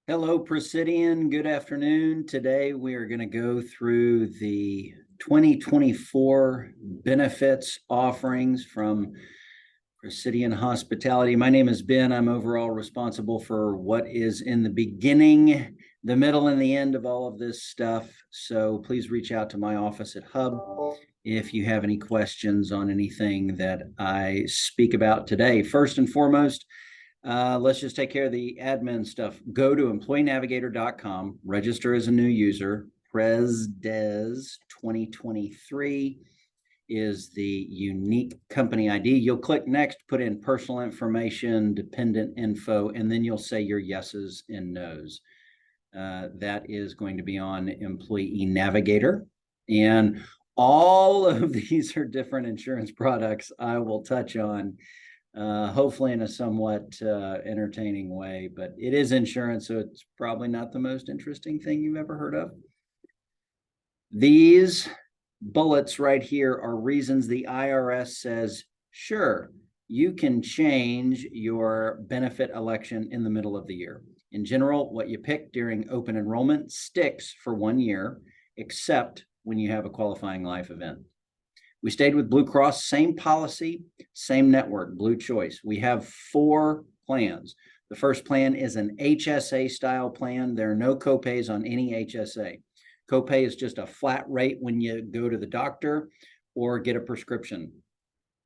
Hello, Presidian. Good afternoon. Today we are going to go through the 2024 benefits offerings from Presidian Hospitality. My name is Ben. I'm overall responsible for what is in the beginning, the middle, and the end of all of this stuff. So please reach out to my office at Hub if you have any questions on anything that I speak about today. First and foremost, let's just take care of the admin stuff. Go to employeenavigator.com, register as a new user. PresDes 2023 is the unique company ID. You'll click next, put in personal information, dependent info, and then you'll say your yeses and nos. That is going to be on Employee Navigator. And all of these are different insurance products I will touch on. Hopefully in a somewhat entertaining way, but it is insurance, so it's probably not the most interesting thing you've ever heard of. These bullets right here are reasons the IRS says, sure, you can change your benefit election in the middle of the year. In general, what you pick during open enrollment sticks for 1 year, except when you have a qualifying life event. We stayed with Blue Cross, same policy, same network, Blue Choice. We have 4 plans. The first plan is an HSA style plan. There are no copays on any HSA. Copay is just a flat rate when you go to the doctor or get a prescription.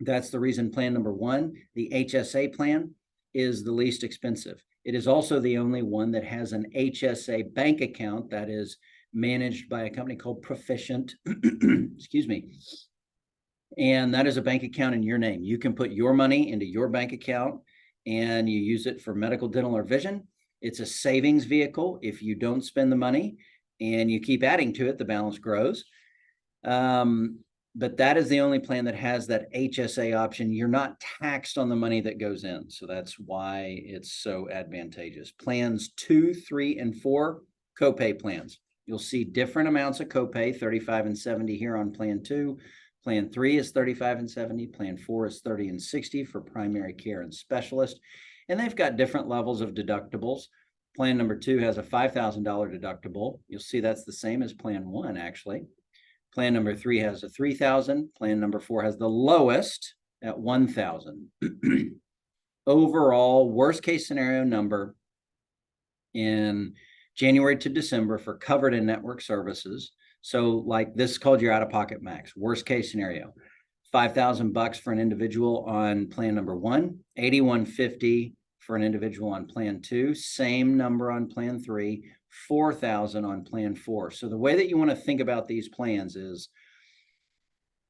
That's the reason plan number 1, the HSA plan, is the least expensive. It is also the only one that has an HSA bank account that is managed by a company called Proficient. Excuse me. And that is a bank account in your name. You can put your money into your bank account and you use it for medical, dental, or vision. It's a savings vehicle. If you don't spend the money and you keep adding to it, the balance grows. But that is the only plan that has that HSA option. You're not taxed on the money that goes in. So that's why it's so advantageous. Plans 2, 3, and 4, copay plans. You'll see different amounts of copay, 35 and 70 here on plan 2. Plan 3 is 35 and 70. Plan 4 is 30 and 60 for primary care and specialist. And they've got different levels of deductibles. Plan number 2 has a $5,000 deductible. You'll see that's the same as plan 1, actually. Plan number 3 has a $3,000. Plan number 4 has the lowest at $1,000. Overall, worst case scenario number in January to December for covered and network services. So like this is called your out-of-pocket max. Worst case scenario, $5,000 for an individual on plan number 1, $8,150 for an individual on plan 2, same number on plan 3, $4,000 on plan 4. So the way that you want to think about these plans is,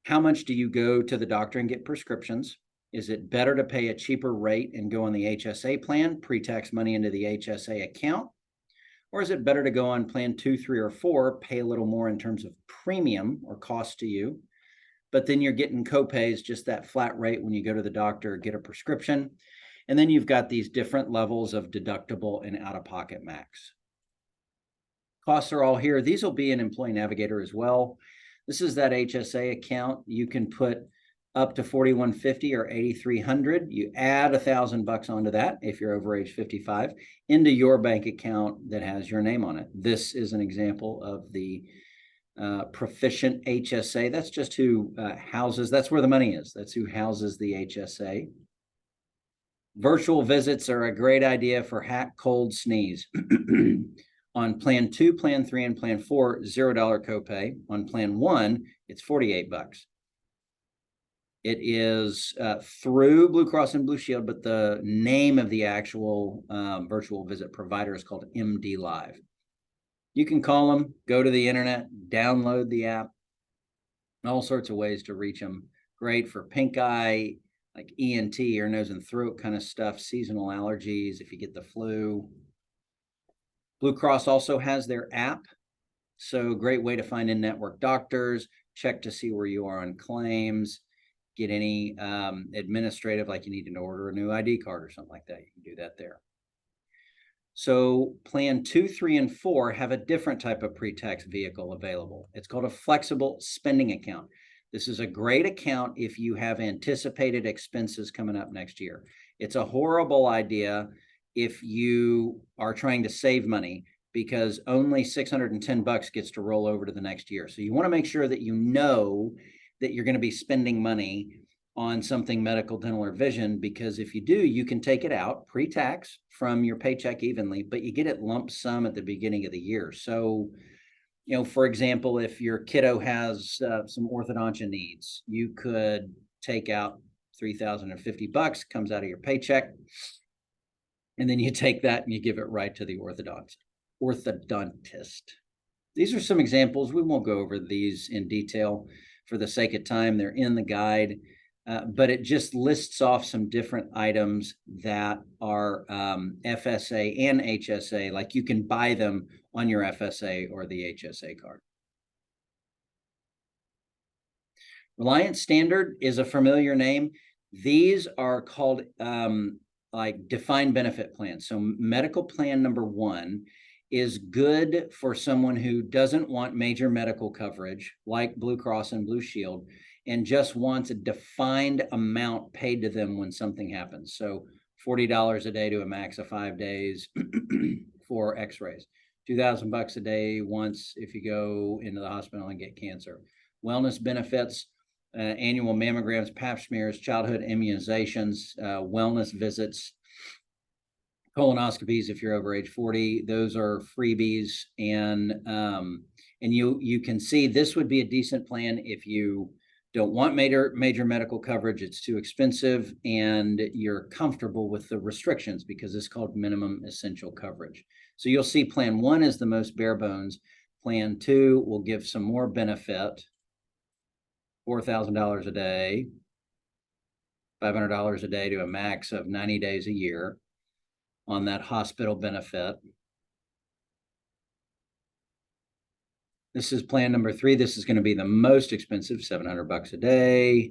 how much do you go to the doctor and get prescriptions? Is it better to pay a cheaper rate and go on the HSA plan, pre-tax money into the HSA account? Or is it better to go on plan 2, 3, or 4, pay a little more in terms of premium or cost to you, but then you're getting copays, just that flat rate when you go to the doctor, get a prescription. And then you've got these different levels of deductible and out-of-pocket max. Costs are all here. These will be in Employee Navigator as well. This is that HSA account. You can put up to $4,150 or $8,300. You add $1,000 onto that if you're over age 55 into your bank account that has your name on it. This is an example of the Proficient HSA. That's just who houses, that's where the money is. That's who houses the HSA. Virtual visits are a great idea for hack, cold, sneeze. On plan 2, plan 3, and plan 4, $0 copay. On plan 1, it's $48. It is through Blue Cross and Blue Shield, but the name of the actual virtual visit provider is called MD Live. You can call them, go to the internet, download the app, all sorts of ways to reach them. Great for pink eye, like ENT, ear, nose, and throat kind of stuff, seasonal allergies, if you get the flu. Blue Cross also has their app, so great way to find in-network doctors, check to see where you are on claims, get any administrative, like you need to order a new ID card or something like that. You can do that there. So plan 2, 3, and 4 have a different type of pre-tax vehicle available. It's called a flexible spending account. This is a great account if you have anticipated expenses coming up next year. It's a horrible idea if you are trying to save money, because only $610 gets to roll over to the next year. So you want to make sure that you know that you're going to be spending money on something medical, dental, or vision, because if you do, you can take it out pre-tax from your paycheck evenly, but you get it lump sum at the beginning of the year. So, you know, for example, if your kiddo has some orthodontia needs, you could take out $3,050, comes out of your paycheck, and then you take that and you give it right to the orthodontist. These are some examples. We won't go over these in detail for the sake of time. They're in the guide, but it just lists off some different items that are FSA and HSA, like you can buy them on your FSA or the HSA card. Reliance Standard is a familiar name. These are called like defined benefit plans. So medical plan number 1 is good for someone who doesn't want major medical coverage like Blue Cross and Blue Shield and just wants a defined amount paid to them when something happens. So $40 a day to a max of 5 days for x-rays, $2,000 a day once if you go into the hospital and get cancer. Wellness benefits, annual mammograms, pap smears, childhood immunizations, wellness visits, colonoscopies if you're over age 40. Those are freebies, and you can see this would be a decent plan if you don't want major medical coverage. It's too expensive, and you're comfortable with the restrictions because it's called minimum essential coverage. So you'll see plan 1 is the most bare bones. Plan 2 will give some more benefit. $4,000 a day, $500 a day to a max of 90 days a year on that hospital benefit. This is plan number 3. This is going to be the most expensive, $700 a day,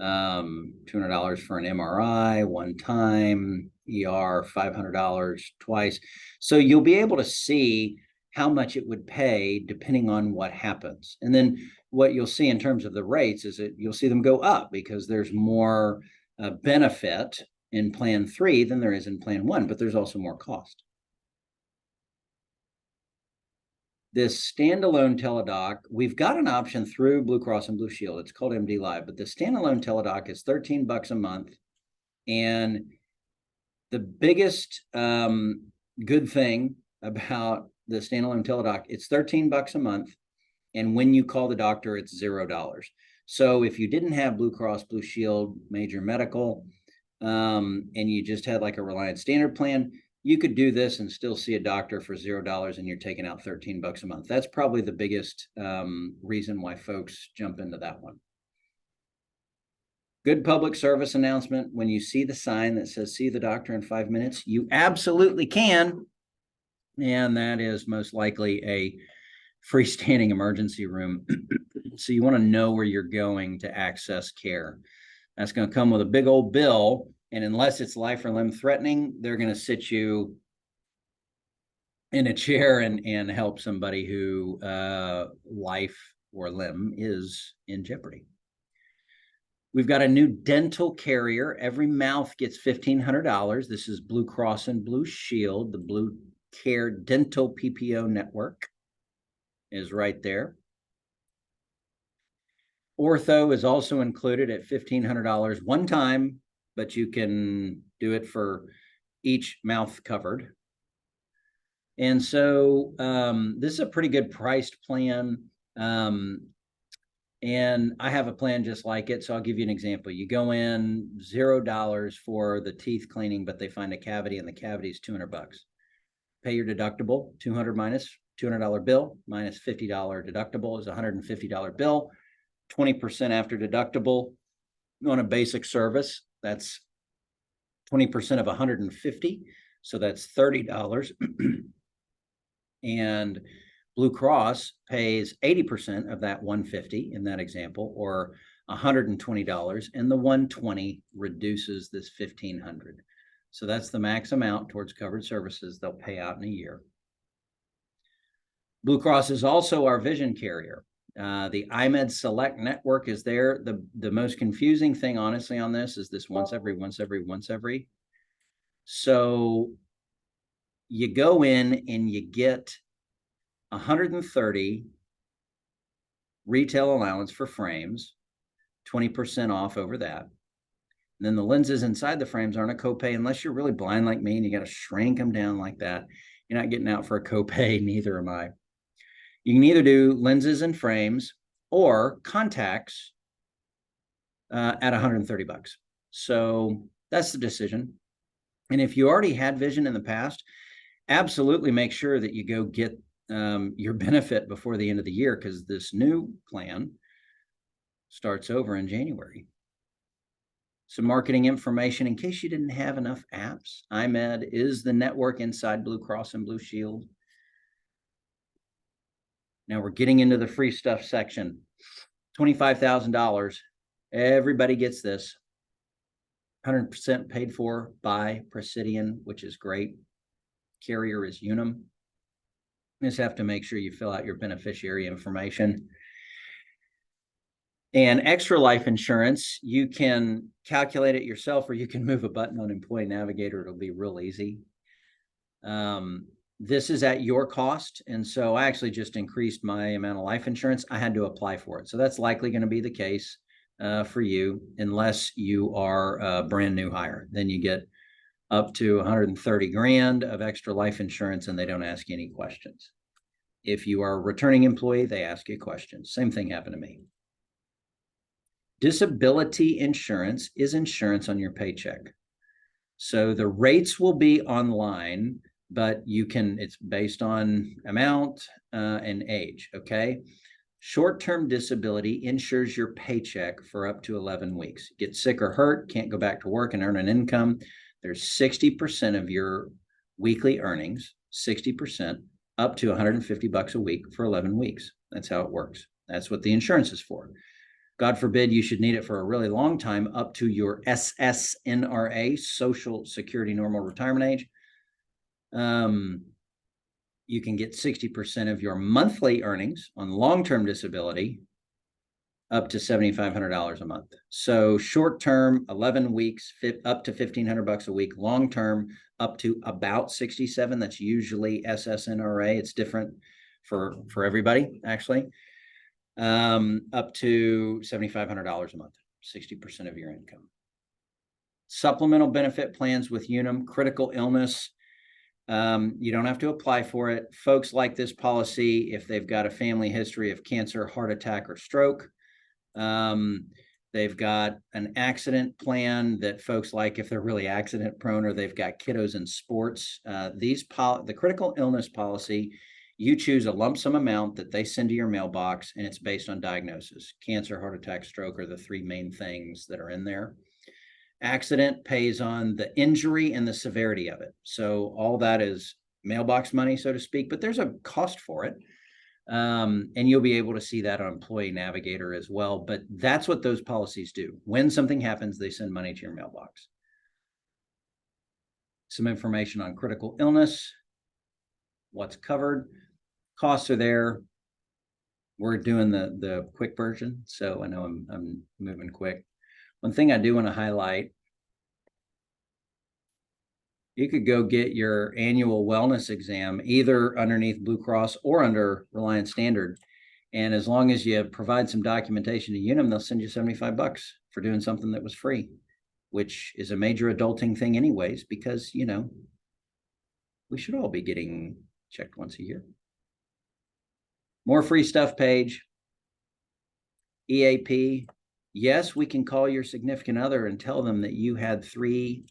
$200 for an MRI one time, ER $500 twice. So you'll be able to see how much it would pay depending on what happens. And then what you'll see in terms of the rates is that you'll see them go up because there's more benefit in plan 3 than there is in plan 1, but there's also more cost. This standalone teledoc, we've got an option through Blue Cross and Blue Shield. It's called MD Live, but the standalone teledoc is $13 a month. And the biggest good thing about the standalone teledoc, it's $13 a month. And when you call the doctor, it's $0. So if you didn't have Blue Cross Blue Shield major medical, and you just had like a Reliance Standard plan, you could do this and still see a doctor for $0, and you're taking out $13 a month. That's probably the biggest reason why folks jump into that one. Good public service announcement. When you see the sign that says see the doctor in 5 minutes, you absolutely can. And that is most likely a freestanding emergency room. So you want to know where you're going to access care. That's going to come with a big old bill. And unless it's life or limb threatening, they're going to sit you in a chair and help somebody who life or limb is in jeopardy. We've got a new dental carrier. Every mouth gets $1,500. This is Blue Cross and Blue Shield. The Blue Care Dental PPO network is right there. Ortho is also included at $1,500 one time, but you can do it for each mouth covered. And so this is a pretty good priced plan. And I have a plan just like it. So I'll give you an example. You go in $0 for the teeth cleaning, but they find a cavity and the cavity is $200. Pay your deductible, $200 minus $200 bill minus $50 deductible is $150 bill, 20% after deductible on a basic service. That's 20% of $150. So that's $30. And Blue Cross pays 80% of that $150 in that example, or $120, and the $120 reduces this $1,500. So that's the max amount towards covered services they'll pay out in a year. Blue Cross is also our vision carrier. The iMed Select network is there. The most confusing thing, honestly, on this is this once every. So you go in and you get 130 retail allowance for frames, 20% off over that. And then the lenses inside the frames aren't a copay unless you're really blind like me and you got to shrink them down like that. You're not getting out for a copay, neither am I. You can either do lenses and frames or contacts at 130 bucks. So that's the decision. And if you already had vision in the past, absolutely make sure that you go get your benefit before the end of the year, because this new plan starts over in January. Some marketing information in case you didn't have enough apps. iMed is the network inside Blue Cross and Blue Shield. Now we're getting into the free stuff section. $25,000. Everybody gets this. 100% paid for by Presidian, which is great. Carrier is Unum. You just have to make sure you fill out your beneficiary information. And extra life insurance, you can calculate it yourself, or you can move a button on Employee Navigator. It'll be real easy. This is at your cost. And so I actually just increased my amount of life insurance. I had to apply for it. So that's likely going to be the case for you, unless you are a brand new hire. Then you get up to 130 grand of extra life insurance, and they don't ask you any questions. If you are a returning employee, they ask you questions. Same thing happened to me. Disability insurance is insurance on your paycheck. So the rates will be online, but you can, it's based on amount and age, okay? Short-term disability insures your paycheck for up to 11 weeks. Get sick or hurt, can't go back to work and earn an income. There's 60% of your weekly earnings, 60%, up to 150 bucks a week for 11 weeks. That's how it works. That's what the insurance is for. God forbid you should need it for a really long time, up to your SSNRA, Social Security Normal Retirement Age. You can get 60% of your monthly earnings on long-term disability, up to $7,500 a month. So short-term, 11 weeks, up to 1,500 bucks a week. Long-term, up to about 67. That's usually SSNRA. It's different for everybody, actually. Up to $7,500 a month, 60% of your income. Supplemental benefit plans with Unum, critical illness. You don't have to apply for it. Folks like this policy if they've got a family history of cancer, heart attack, or stroke. They've got an accident plan that folks like if they're really accident prone, or they've got kiddos in sports. The critical illness policy, you choose a lump sum amount that they send to your mailbox, and it's based on diagnosis. Cancer, heart attack, stroke are the three main things that are in there. Accident pays on the injury and the severity of it. So all that is mailbox money, so to speak, but there's a cost for it. And you'll be able to see that on Employee Navigator as well. But that's what those policies do. When something happens, they send money to your mailbox. Some information on critical illness, what's covered, costs are there. We're doing the quick version, so I know I'm moving quick. One thing I do want to highlight, you could go get your annual wellness exam either underneath Blue Cross or under Reliance Standard. And as long as you provide some documentation to Unum, they'll send you 75 bucks for doing something that was free, which is a major adulting thing anyways, because, you know, we should all be getting checked once a year. More free stuff page. EAP. Yes, we can call your significant other and tell them that you had 3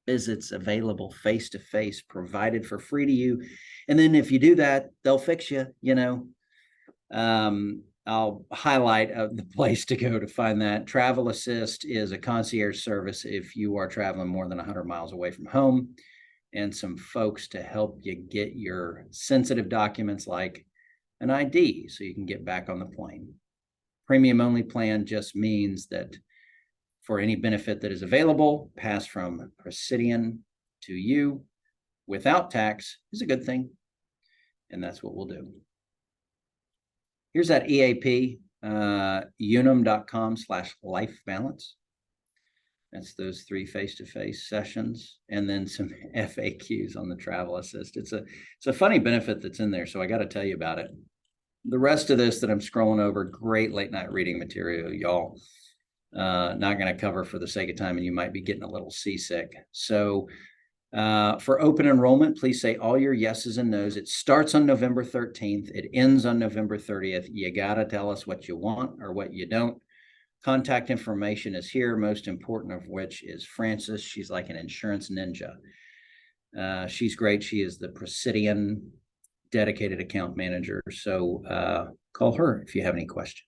visits available face-to-face provided for free to you. And then if you do that, they'll fix you, you know. I'll highlight the place to go to find that. Travel Assist is a concierge service if you are traveling more than 100 miles away from home, and some folks to help you get your sensitive documents like an ID so you can get back on the plane. Premium only plan just means that for any benefit that is available, pass from Presidian to you without tax is a good thing. And that's what we'll do. Here's that EAP, unum.com/life balance. That's those 3 face-to-face sessions, and then some FAQs on the travel assist. It's a funny benefit that's in there, so I got to tell you about it. The rest of this that I'm scrolling over, great late night reading material, y'all. Not going to cover for the sake of time, and you might be getting a little seasick. So for open enrollment, please say all your yeses and nos. It starts on November 13th. It ends on November 30th. You got to tell us what you want or what you don't. Contact information is here, most important of which is Frances. She's like an insurance ninja. She's great. She is the Presidian dedicated account manager. So call her if you have any questions.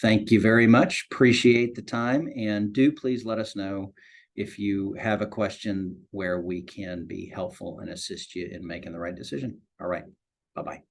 Thank you very much. Appreciate the time. And do please let us know if you have a question where we can be helpful and assist you in making the right decision. All right. Bye-bye.